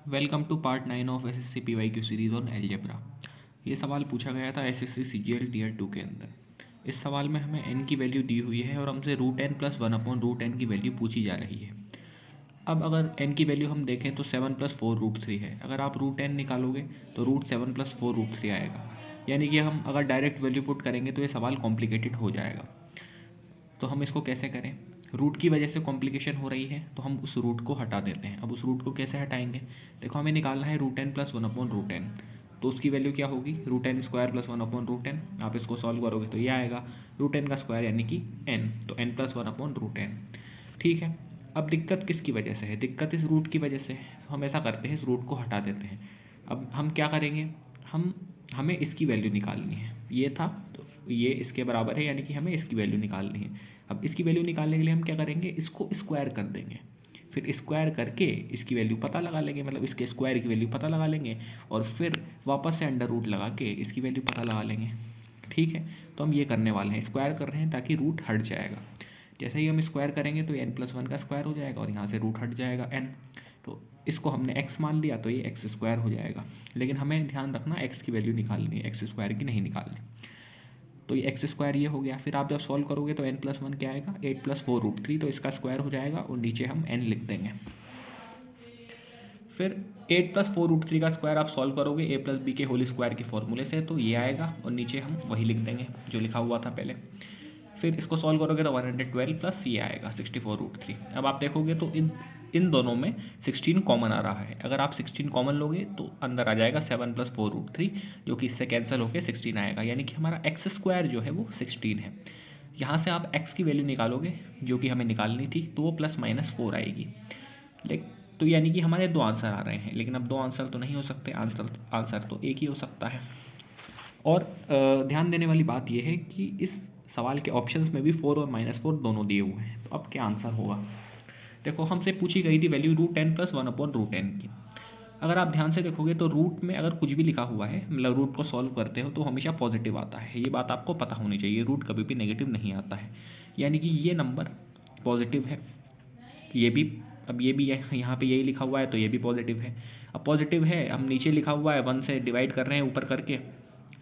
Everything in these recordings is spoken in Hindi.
Welcome to part 9 of SSC PYQ series on algebra. ये सवाल पूछा गया था एसएससी सीजीएल टीयर 2 के अंदर। इस सवाल में हमें n की वैल्यू दी हुई है और हमसे root n plus one upon root n की वैल्यू पूछी जा रही है। अब अगर n की वैल्यू हम देखें तो 7 प्लस 4 रूट 3 है। अगर आप रूट एन निकालोगे तो रूट 7 प्लस 4 रूट 3 आएगा। यानी कि हम अगर डायरेक्ट वैल्यू पुट करेंगे तो ये सवाल कॉम्प्लिकेटेड हो जाएगा। तो हम इसको कैसे करें? रूट की वजह से कॉम्प्लिकेशन हो रही है तो हम उस रूट को हटा देते हैं। अब उस रूट को कैसे हटाएंगे? देखो, हमें निकालना है root n plus one upon root n. तो उसकी वैल्यू क्या होगी? Root n square plus one upon root n. आप इसको सॉल्व करोगे तो ये आएगा रूट एन का स्क्वायर यानी कि एन, तो n plus one upon root n. ठीक है। अब दिक्कत किसकी वजह से है? दिक्कत इस रूट की वजह से है। तो हम ऐसा करते हैं, इस रूट को हटा देते हैं। अब हम क्या करेंगे? हमें इसकी वैल्यू निकालनी है। ये था तो ये इसके बराबर है, यानी कि हमें इसकी वैल्यू निकालनी है। अब इसकी वैल्यू निकालने के लिए हम क्या करेंगे? इसको स्क्वायर कर देंगे। फिर स्क्वायर करके इसकी वैल्यू पता लगा लेंगे, मतलब इसके स्क्वायर की वैल्यू पता लगा लेंगे और फिर वापस से अंडर रूट लगा के इसकी वैल्यू पता लगा लेंगे। ठीक है। तो हम ये करने वाले हैं, स्क्वायर कर रहे हैं ताकि रूट हट जाएगा। जैसे ही हम स्क्वायर करेंगे तो एन प्लस वन का स्क्वायर हो जाएगा और यहाँ से रूट हट जाएगा एन। तो इसको हमने एक्स मान लिया तो ये एक्स स्क्वायर हो जाएगा। लेकिन हमें ध्यान रखना, एक्स की वैल्यू निकालनी है, एक्स स्क्वायर की नहीं निकालनी। तो ये एक्स स्क्वायर ये हो गया। फिर आप जब सॉल्व करोगे तो एन प्लस वन क्या आएगा? 8 प्लस 4 रूट 3, तो इसका स्क्वायर हो जाएगा और नीचे हम एन लिख देंगे। फिर 8 प्लस 4 रूट 3 का स्क्वायर आप सॉल्व करोगे ए प्लस बी के होल स्क्वायर के फॉर्मूले से, तो ये आएगा और नीचे हम वही लिख देंगे जो लिखा हुआ था पहले। फिर इसको सॉल्व करोगे तो 112 प्लस ये आएगा 64 रूट 3। अब आप देखोगे तो इन दोनों में 16 कॉमन आ रहा है। अगर आप 16 कॉमन लोगे तो अंदर आ जाएगा 7 प्लस 4 रूट 3, जो कि इससे कैंसिल होकर 16 आएगा। यानी कि हमारा एक्स स्क्वायर जो है वो 16 है। यहाँ से आप एक्स की वैल्यू निकालोगे जो कि हमें निकालनी थी, तो वो प्लस माइनस 4 आएगी। लेकिन तो यानी कि हमारे दो आंसर आ रहे हैं, लेकिन अब दो आंसर तो नहीं हो सकते, आंसर तो एक ही हो सकता है। और ध्यान देने वाली बात यह है कि इस सवाल के ऑप्शंस में भी 4 और -4 दोनों दिए हुए हैं। तो अब क्या आंसर होगा? देखो, हमसे पूछी गई थी value root n plus one upon root n की। अगर आप ध्यान से देखोगे तो रूट में अगर कुछ भी लिखा हुआ है, मतलब रूट को सॉल्व करते हो तो हमेशा पॉजिटिव आता है। ये बात आपको पता होनी चाहिए, रूट कभी भी नेगेटिव नहीं आता है। यानी कि ये नंबर पॉजिटिव है, ये भी, अब ये भी यहाँ पे यही लिखा हुआ है तो ये भी पॉजिटिव है। अब पॉजिटिव है, हम नीचे लिखा हुआ है 1 से डिवाइड कर रहे हैं ऊपर करके,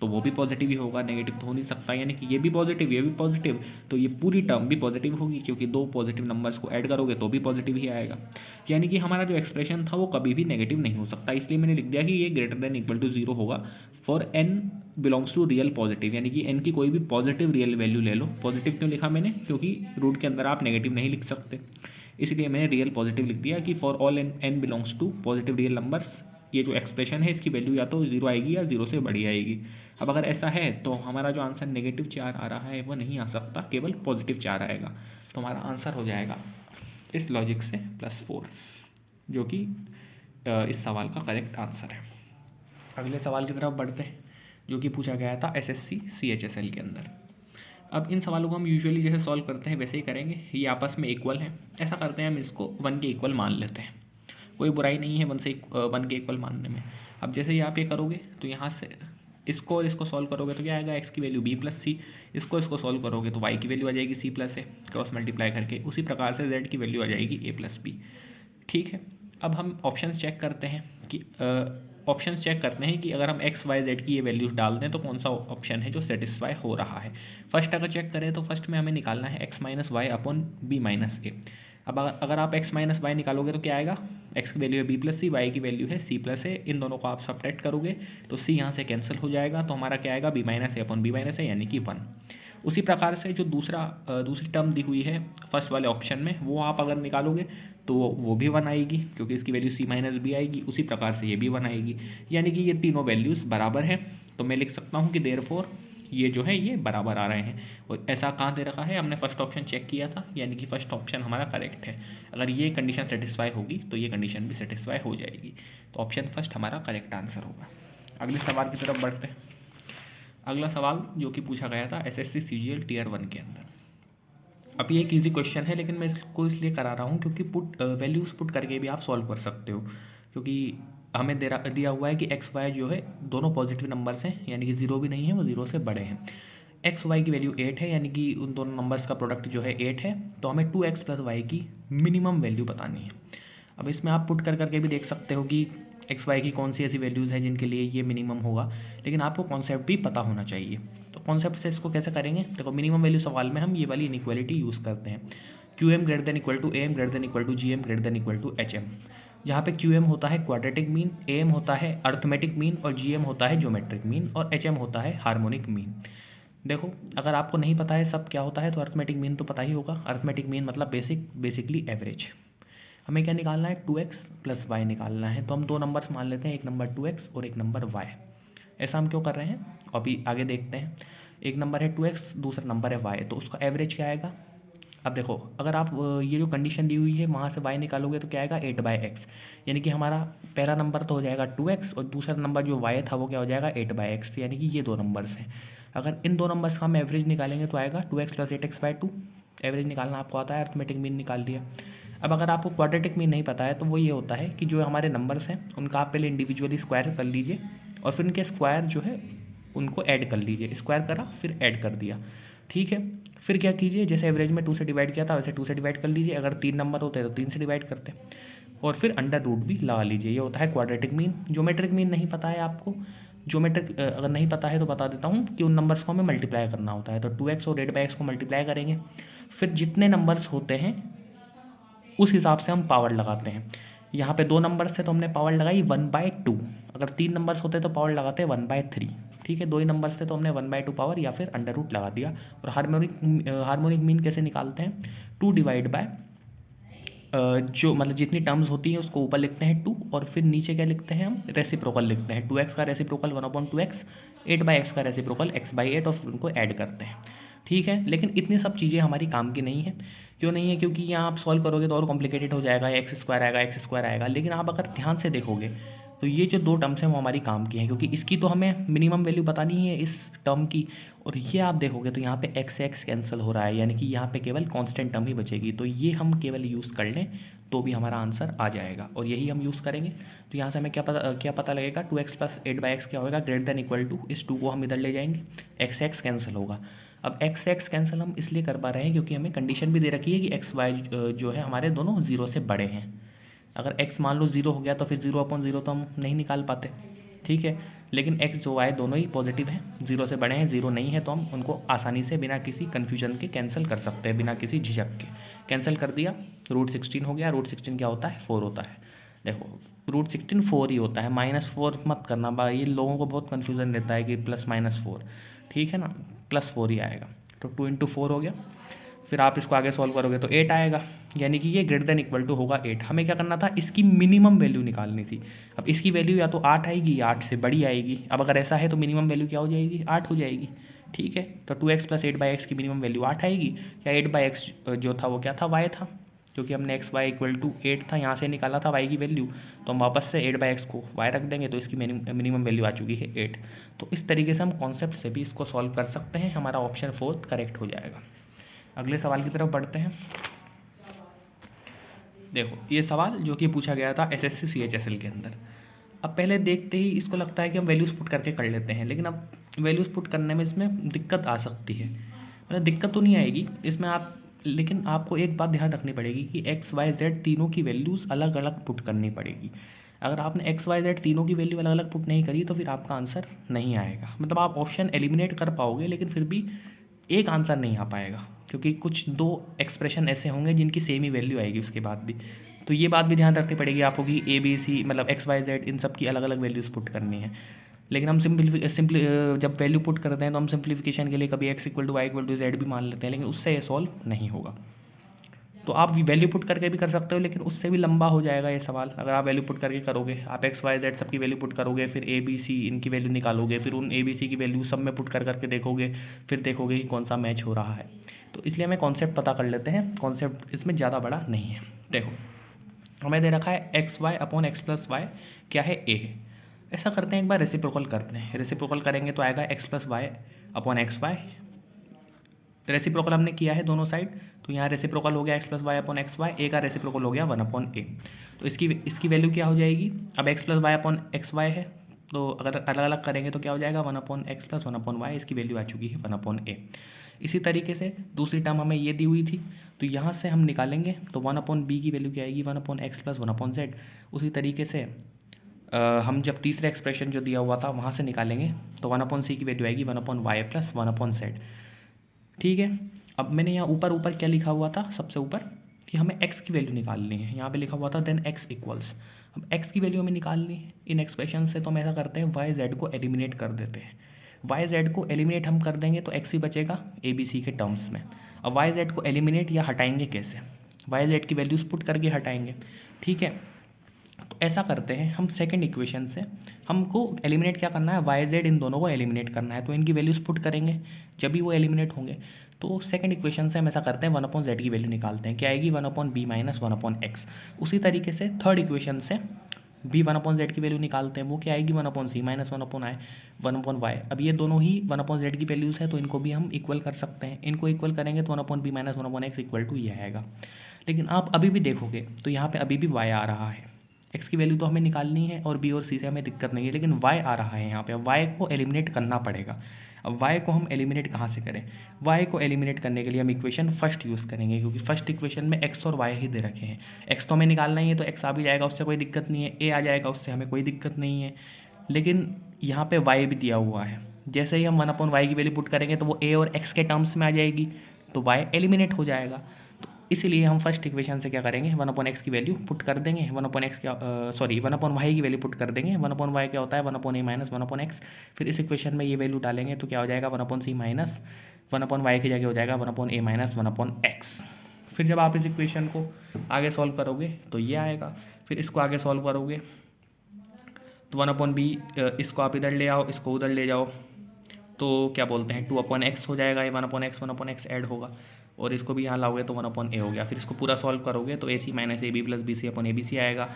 तो वो भी पॉजिटिव ही होगा, नेगेटिव तो हो नहीं सकता। यानी कि ये भी पॉजिटिव, ये भी पॉजिटिव, तो ये पूरी टर्म भी पॉजिटिव होगी, क्योंकि दो पॉजिटिव नंबर्स को ऐड करोगे तो भी पॉजिटिव ही आएगा। यानी कि हमारा जो एक्सप्रेशन था वो कभी भी नेगेटिव नहीं हो सकता। इसलिए मैंने लिख दिया कि ये ग्रेटर देन इक्वल टू 0 होगा for n belongs to real positive. यानी कि एन की कोई भी पॉजिटिव रियल वैल्यू ले लो। पॉजिटिव क्यों लिखा मैंने? क्योंकि रूट के अंदर आप नेगेटिव नहीं लिख सकते, इसलिए मैंने रियल पॉजिटिव लिख दिया कि for all n belongs to positive real numbers, ये जो एक्सप्रेशन है इसकी वैल्यू या तो 0 आएगी या 0 से बड़ी आएगी। अब अगर ऐसा है तो हमारा जो आंसर -4 आ रहा है वो नहीं आ सकता, केवल +4 आएगा। तो हमारा आंसर हो जाएगा इस लॉजिक से +4, जो कि इस सवाल का करेक्ट आंसर है। अगले सवाल की तरफ बढ़ते हैं, जो कि पूछा गया था एसएससी सीएचएसएल के अंदर। अब इन सवालों को हम यूजुअली जैसे सॉल्व करते हैं वैसे ही करेंगे। ये आपस में इक्वल हैं, ऐसा करते हैं हम इसको 1 के इक्वल मान लेते हैं। कोई बुराई नहीं है 1 के इक्वल मानने में। अब जैसे ही आप ये करोगे तो यहाँ से इसको और इसको सॉल्व करोगे तो क्या आएगा? एक्स की वैल्यू बी प्लस सी। इसको सॉल्व करोगे तो वाई की वैल्यू आ जाएगी सी प्लस ए, क्रॉस मल्टीप्लाई करके। उसी प्रकार से जेड की वैल्यू आ जाएगी ए प्लस बी। ठीक है। अब हम ऑप्शंस चेक करते हैं कि अगर हम एक्स वाई जेड की ये वैल्यूज डाल दें तो कौन सा ऑप्शन है जो सेटिस्फाई हो रहा है। फर्स्ट अगर चेक करें तो फर्स्ट में हमें निकालना है X minus Y upon B minus A. अब अगर आप x माइनस वाई निकालोगे तो क्या आएगा? x की वैल्यू है b प्लस सी, वाई की वैल्यू है c प्लस ए। इन दोनों को आप सब्ट्रैक्ट करोगे तो c यहाँ से कैंसिल हो जाएगा, तो हमारा क्या आएगा? b माइनस ए अपॉन बी माइनस ए, यानी कि 1। उसी प्रकार से जो दूसरी टर्म दी हुई है फर्स्ट वाले ऑप्शन में, वो आप अगर निकालोगे तो वो भी 1 आएगी, क्योंकि इसकी वैल्यू c माइनस बी आएगी। उसी प्रकार से ये भी 1 आएगी। यानी कि ये तीनों वैल्यूज़ बराबर हैं। तो मैं लिख सकता हूँ कि देयरफॉर ये जो है ये बराबर आ रहे हैं। और ऐसा कहाँ दे रखा है? हमने फर्स्ट ऑप्शन चेक किया था, यानी कि फर्स्ट ऑप्शन हमारा करेक्ट है। अगर ये कंडीशन सेटिस्फाई होगी तो ये कंडीशन भी सेटिस्फाई हो जाएगी। तो ऑप्शन फर्स्ट हमारा करेक्ट आंसर होगा। अगले सवाल की तरफ बढ़ते हैं। अगला सवाल जो कि पूछा गया था एसएससी सीजीएल टीयर 1 के अंदर। अब ये एक ईजी क्वेश्चन है, लेकिन मैं इसको इसलिए करा रहा हूँ क्योंकि वैल्यूज़ पुट करके भी आप सॉल्व कर सकते हो। क्योंकि हमें दिया हुआ है कि एक्स वाई जो है दोनों पॉजिटिव नंबर्स हैं, यानी कि 0 भी नहीं है, वो 0 से बड़े हैं। एक्स वाई की वैल्यू 8 है, यानी कि उन दोनों नंबर्स का प्रोडक्ट जो है 8 है। तो हमें 2x प्लस वाई की मिनिमम वैल्यू बतानी है। अब इसमें आप पुट करके भी देख सकते हो कि एक्स वाई की कौन सी ऐसी वैल्यूज़ हैं जिनके लिए ये मिनिमम होगा, लेकिन आपको कॉन्सेप्ट भी पता होना चाहिए। तो कॉन्सेप्ट से इसको कैसे करेंगे, देखो मिनिमम वैल्यू सवाल में हम ये वाली इनइक्वालिटी यूज़ करते हैं, Q M greater than equal to A M greater than equal to G M greater than equal to H M, जहाँ पे क्यू एम होता है क्वाड्रेटिक मीन, ए एम होता है अर्थमेटिक मीन और जी एम होता है ज्योमेट्रिक मीन और एच एम होता है हार्मोनिक मीन। देखो अगर आपको नहीं पता है सब क्या होता है तो अर्थमेटिक मीन तो पता ही होगा। अर्थमेटिक मीन मतलब बेसिकली एवरेज। हमें क्या निकालना है, 2x प्लस वाई निकालना है। तो हम दो नंबर्स मान लेते हैं, एक नंबर 2x और एक नंबर y। ऐसा हम क्यों कर रहे हैं अभी आगे देखते हैं। एक नंबर है 2x, दूसरा नंबर है y, तो उसका एवरेज क्या आएगा। अब देखो अगर आप ये जो कंडीशन दी हुई है वहाँ से y निकालोगे तो क्या आएगा 8/x, यानी कि हमारा पहला नंबर तो हो जाएगा 2x और दूसरा नंबर जो y था वो क्या हो जाएगा 8/x, यानी कि ये दो नंबर्स हैं। अगर इन दो नंबर्स का हम एवरेज निकालेंगे तो आएगा 2x प्लस 8x/2। एवरेज निकालना आपको आता है, अर्थमेटिक मीन निकाल लिया। अब अगर आपको क्वाड्रेटिक मीन नहीं पता है तो वो ये होता है कि जो हमारे नंबर्स हैं उनका आप पहले इंडिविजुअली स्क्वायर कर लीजिए और फिर उनके स्क्वायर जो है उनको ऐड कर लीजिए। स्क्वायर करा फिर ऐड कर दिया, ठीक है। फिर क्या कीजिए, जैसे एवरेज में 2 से डिवाइड किया था वैसे 2 से डिवाइड कर लीजिए। अगर 3 नंबर होते हैं तो 3 से डिवाइड करते हैं और फिर अंडर रूट भी लगा लीजिए। ये होता है क्वाड्रेटिक मीन। ज्योमेट्रिक मीन नहीं पता है आपको, ज्योमेट्रिक अगर नहीं पता है तो बता देता हूँ कि उन नंबर्स को हमें मल्टीप्लाई करना होता है। तो 2x और 8/x को मल्टीप्लाई करेंगे, फिर जितने नंबर्स होते हैं उस हिसाब से हम पावर लगाते हैं। यहाँ पे 2 नंबर्स थे तो हमने पावर लगाई 1/2। अगर 3 नंबर्स होते तो पावर लगाते 1/3, ठीक है। 2 ही नंबर्स थे तो हमने 1/2 पावर या फिर अंडर रूट लगा दिया। और हार्मोनिक मीन कैसे निकालते हैं, 2 डिवाइड बाय जो मतलब जितनी टर्म्स होती हैं उसको ऊपर लिखते हैं 2 और फिर नीचे क्या लिखते हैं हम, रेसिप्रोकल लिखते हैं। 2x का रेसिप्रोकल 1/2x, 8/x का रेसिप्रोकल x/8 और फिर उनको ऐड करते हैं, ठीक है। लेकिन इतनी सब चीज़ें हमारी काम की नहीं है। क्यों नहीं है, क्योंकि यहाँ आप सॉल्व करोगे तो और कॉम्प्लिकेटेड हो जाएगा, x² आएगा। लेकिन आप अगर ध्यान से देखोगे तो ये जो 2 टर्म्स हैं वो हमारी काम की हैं, क्योंकि इसकी तो हमें मिनिमम वैल्यू बतानी है इस टर्म की। और ये आप देखोगे तो यहाँ पे x कैंसिल हो रहा है, यानी कि यहाँ पे केवल कांस्टेंट टर्म ही बचेगी। तो ये हम केवल यूज़ कर लें तो भी हमारा आंसर आ जाएगा और यही हम यूज़ करेंगे। तो यहाँ से हमें क्या पता लगेगा, 2x प्लस 8/x क्या होगा, ग्रेटर देन इक्वल टू, इस 2 को हम इधर ले जाएंगे, x कैंसिल होगा। अब x कैंसिल हम इसलिए कर पा रहे हैं क्योंकि हमें कंडीशन भी दे रखी है कि x y जो है हमारे दोनों 0 से बड़े हैं। अगर x मान लो 0 हो गया तो फिर 0/0 तो हम नहीं निकाल पाते, ठीक है। लेकिन x जो y दोनों ही पॉजिटिव हैं, 0 से बड़े हैं, 0 नहीं है, तो हम उनको आसानी से बिना किसी कन्फ्यूजन के कैंसिल कर सकते हैं, बिना किसी झिझक के कैंसिल कर दिया। √16 हो गया। √16 क्या होता है, 4 होता है। देखो √16 4 ही होता है, -4 मत करना भाई, ये लोगों को बहुत कन्फ्यूजन देता है कि +-4, ठीक है ना, +4 ही आएगा। तो 2 × 4 हो गया। फिर आप इसको आगे सॉल्व करोगे तो 8 आएगा, यानी कि ये ग्रेटर देन इक्वल टू होगा 8। हमें क्या करना था, इसकी मिनिमम वैल्यू निकालनी थी। अब इसकी वैल्यू या तो 8 आएगी या 8 से बड़ी आएगी। अब अगर ऐसा है तो मिनिमम वैल्यू क्या हो जाएगी, 8 हो जाएगी, ठीक है। तो 2x प्लस 8/x की मिनिमम वैल्यू 8 आएगी, या 8/x जो था वो क्या था, y था, क्योंकि हमने x y इक्वल टू 8 था यहाँ से निकाला था y की वैल्यू। तो हम वापस से 8/x को y रख देंगे तो इसकी मिनिमम वैल्यू आ चुकी है 8। तो इस तरीके से हम कॉन्सेप्ट से भी इसको सॉल्व कर सकते हैं। हमारा ऑप्शन 4 करेक्ट हो जाएगा। अगले सवाल की तरफ बढ़ते हैं। देखो ये सवाल जो कि पूछा गया था SSC CHSL के अंदर। अब पहले देखते ही इसको लगता है कि हम वैल्यूज़ पुट करके कर लेते हैं, लेकिन अब वैल्यूज़ पुट करने में इसमें दिक्कत आ सकती है। मतलब दिक्कत तो नहीं आएगी इसमें आप, लेकिन आपको एक बात ध्यान रखनी पड़ेगी कि x y z तीनों की वैल्यूज़ अलग अलग पुट करनी पड़ेगी। अगर आपने x y z तीनों की वैल्यू अलग अलग पुट नहीं करी तो फिर आपका आंसर नहीं आएगा। मतलब आप ऑप्शन एलिमिनेट कर पाओगे लेकिन फिर भी एक आंसर नहीं आ पाएगा, क्योंकि कुछ 2 एक्सप्रेशन ऐसे होंगे जिनकी सेम ही वैल्यू आएगी उसके बाद भी। तो ये बात भी ध्यान रखनी पड़ेगी आपको कि ABC मतलब x y z इन सब की अलग अलग वैल्यूज़ पुट करनी है। लेकिन हम सिंपली जब वैल्यू पुट करते हैं तो हम सिंप्लीफिकेशन के लिए कभी x = y = z भी मान लेते हैं, लेकिन उससे ये सॉल्व नहीं होगा। तो आप वैल्यू पुट करके भी कर सकते हो, लेकिन उससे भी लंबा हो जाएगा ये सवाल। अगर आप वैल्यू पुट करके करोगे, आप x y z सबकी वैल्यू पुट करोगे, फिर ABC इनकी वैल्यू निकालोगे, फिर उन ABC की वैल्यू सब में पुट कर करके देखोगे, फिर देखोगे कि कौन सा मैच हो रहा है। तो इसलिए हमें कॉन्सेप्ट पता कर लेते हैं। कॉन्सेप्ट इसमें ज़्यादा बड़ा नहीं है। देखो हमें दे रखा है xy/x + y क्या है, a है। ऐसा करते हैं, एक बार रेसिप्रोकल करते हैं। रेसिप्रोकल करेंगे तो आएगा x + y/xy। रेसिप्रोकल हमने किया है दोनों साइड, तो यहाँ रेसिप्रोकल हो गया x + y/xy, a का रेसिप्रोकल हो गया 1/a। तो इसकी वैल्यू क्या हो जाएगी, अब x + y/xy है, तो अगर अलग अलग करेंगे तो क्या हो जाएगा 1/x + 1/y। इसकी वैल्यू आ चुकी है 1/a। इसी तरीके से दूसरी टर्म हमें ये दी हुई थी, तो यहाँ से हम निकालेंगे तो 1/b की वैल्यू क्या आएगी, 1/x + 1/z। उसी तरीके से हम जब तीसरा एक्सप्रेशन जो दिया हुआ था वहाँ से निकालेंगे तो 1/c की वैल्यू आएगी 1/y प्लस 1/z। ठीक है, अब मैंने यहाँ ऊपर ऊपर क्या लिखा हुआ था, सबसे ऊपर कि हमें x की वैल्यू निकालनी है। यहाँ पे लिखा हुआ था देन x इक्वल्स, अब x की वैल्यू हमें निकालनी है इन एक्सप्रेशन से। तो हम ऐसा करते हैं y z को एलिमिनेट कर देते हैं। y z को एलिमिनेट हम कर देंगे तो x ही बचेगा a b c के टर्म्स में। अब y z को एलिमिनेट या हटाएंगे कैसे, y z की वैल्यूज पुट करके हटाएंगे। ठीक है, तो ऐसा करते हैं हम सेकंड इक्वेशन से, हमको एलिमिनेट क्या करना है, वाई जेड इन दोनों को एलिमिनेट करना है। तो इनकी वैल्यूज पुट करेंगे जब भी वो एलिमिनेट होंगे। तो सेकंड इक्वेशन से हम ऐसा करते हैं 1/z की वैल्यू निकालते हैं, क्या आएगी 1/b माइनस 1/x। उसी तरीके से थर्ड इक्वेशन से भी 1/z की वैल्यू निकालते हैं, वो क्या आएगी 1/c माइनस 1/y। अब ये दोनों ही 1/z की वैल्यूज़ है तो इनको भी हम इक्वल कर सकते हैं। इनको इक्वल करेंगे तो 1/b minus 1/x equal to ये आएगा। लेकिन आप अभी भी देखोगे तो यहाँ पे अभी भी y आ रहा है, x की वैल्यू तो हमें निकालनी है और b और c से हमें दिक्कत नहीं है, लेकिन y आ रहा है यहाँ पे। y को एलिमिनेट करना पड़ेगा। अब y को हम एलिमिनेट कहाँ से करें, y को एलिमिनेट करने के लिए हम इक्वेशन फर्स्ट यूज़ करेंगे, क्योंकि फर्स्ट इक्वेशन में x और y ही दे रखे हैं। x तो हमें निकालना ही है तो x आ भी जाएगा, उससे कोई दिक्कत नहीं है। a आ जाएगा, उससे हमें कोई दिक्कत नहीं है। लेकिन यहाँ पे y भी दिया हुआ है, जैसे ही हम 1/y की वैल्यू पुट करेंगे तो वो a और x के टर्म्स में आ जाएगी, तो y एलिमिनेट हो जाएगा। इसीलिए हम फर्स्ट इक्वेशन से क्या करेंगे 1/x की वैल्यू पुट कर देंगे, 1/x क्या 1/y की वैल्यू पुट कर देंगे। 1/y क्या होता है 1/a माइनस 1/x। फिर इस इक्वेशन में ये वैल्यू डालेंगे तो क्या हो जाएगा 1/c माइनस 1/y की जगह हो जाएगा 1/a माइनस 1/x। फिर जब आप इस इक्वेशन को आगे सॉल्व करोगे तो ये आएगा। फिर इसको आगे सॉल्व करोगे तो 1/b, इसको आप इधर ले आओ, इसको उधर ले जाओ तो क्या बोलते हैं 2/x हो जाएगा। ये 1/x ऐड होगा और इसको भी यहाँ लाओगे तो 1/a हो गया। फिर इसको पूरा सॉल्व करोगे तो ac minus ab plus bc/abc आएगा,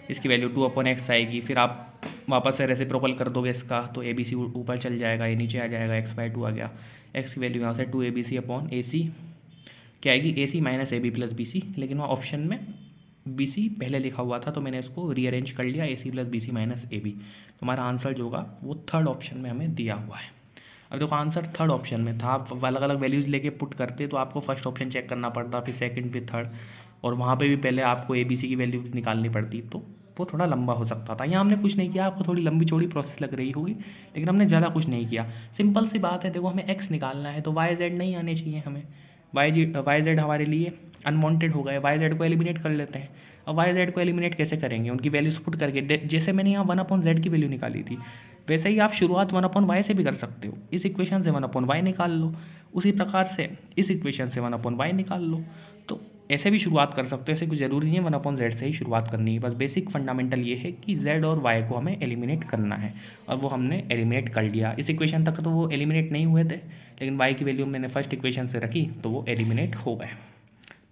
इसकी वैल्यू 2/x आएगी। फिर आप वापस से रेसिप्रोकल कर दोगे इसका तो abc ऊपर चल जाएगा, ये नीचे आ जाएगा, x/2 आ गया। x की वैल्यू यहाँ से 2abc/ac क्या आएगी ac minus ab plus bc। लेकिन वहाँ ऑप्शन में bc पहले लिखा हुआ था तो मैंने इसको रीअरेंज कर लिया ac plus bc minus ab। तो हमारा आंसर जो होगा वो थर्ड ऑप्शन में हमें दिया हुआ है। अब देखो आंसर थर्ड ऑप्शन में था, आप अलग अलग वैल्यूज़ लेके पुट करते तो आपको फर्स्ट ऑप्शन चेक करना पड़ता, फिर सेकंड, फिर थर्ड, और वहाँ पे भी पहले आपको ABC की वैल्यू निकालनी पड़ती, तो वो थोड़ा लंबा हो सकता था। यहाँ हमने कुछ नहीं किया, आपको थोड़ी लंबी चौड़ी प्रोसेस लग रही होगी, लेकिन हमने ज़्यादा कुछ नहीं किया। सिंपल सी बात है, देखो हमें x निकालना है तो YZ नहीं आने चाहिए हमें। YZ हमारे लिए अनवांटेड हो गए, YZ को एलिमिनेट कर लेते हैं। अब YZ को एलिमिनेट कैसे करेंगे, उनकी वैल्यूज पुट करके, जैसे मैंने यहाँ 1/z की वैल्यू निकाली थी वैसे ही आप शुरुआत 1/y से भी कर सकते हो। इस इक्वेशन से 1/y निकाल लो, उसी प्रकार से इस इक्वेशन से 1/y निकाल लो। तो ऐसे भी शुरुआत कर सकते हो, ऐसे कुछ ज़रूरी नहीं है 1/z से ही शुरुआत करनी है। बस बेसिक फंडामेंटल ये है कि z और y को हमें एलिमिनेट करना है, और वो हमने एलिमिनेट कर लिया। इस इक्वेशन तक तो वो एलिमिनेट नहीं हुए थे, लेकिन y की वैल्यू मैंने फर्स्ट इक्वेशन से रखी तो वो एलिमिनेट हो गए।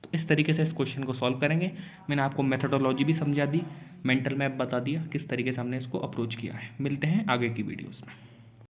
तो इस तरीके से इस क्वेश्चन को सॉल्व करेंगे। मैंने आपको मेथडोलॉजी भी समझा दी, मेंटल मैप बता दिया, किस तरीके से हमने इसको अप्रोच किया है। मिलते हैं आगे की वीडियोज़ में।